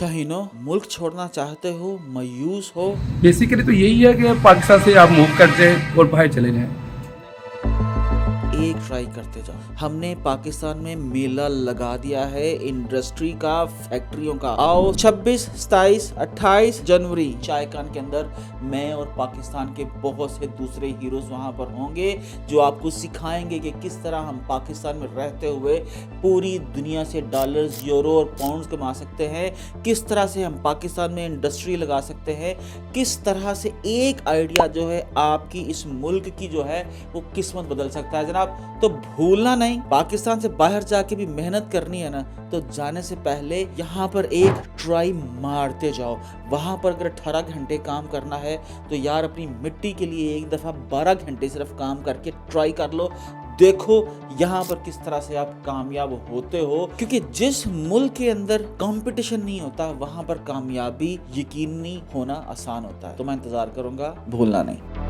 शाहीनो, मुल्क छोड़ना चाहते हो, मायूस हो? बेसिकली तो यही है कि पाकिस्तान से आप मूव कर जाएं और बाहर चले जाएं। एक ट्राई करते जाओ। हमने पाकिस्तान में मेला लगा दिया है इंडस्ट्री का, फैक्ट्रियों का। आओ 26, 27, 28 जनवरी चायकान के अंदर मैं और पाकिस्तान के बहुत से दूसरे हीरोज वहां पर होंगे जो आपको सिखाएंगे कि किस तरह हम पाकिस्तान में रहते हुए पूरी दुनिया से डॉलर्स, यूरो और पाउंड्स कमा सकते हैं, किस तरह से हम पाकिस्तान में इंडस्ट्री लगा सकते हैं, किस तरह से एक आइडिया जो है आपकी इस मुल्क की जो है वो किस्मत बदल सकता है जनाब। तो भूलना नहीं, पाकिस्तान से बाहर जाके भी मेहनत करनी है ना, तो जाने से पहले यहाँ पर एक ट्राई मारते जाओ। वहाँ पर अगर 18 घंटे काम करना है तो यार अपनी मिट्टी के लिए एक दफ़ा 12 घंटे सिर्फ काम करके ट्राई कर लो। देखो यहाँ पर किस तरह से आप कामयाब होते हो, क्योंकि जिस मुल्क के अंदर कंपटीशन नहीं होता वहाँ पर कामयाबी यकीनी होना आसान होता है। तो मैं इंतज़ार करूँगा, भूलना नहीं।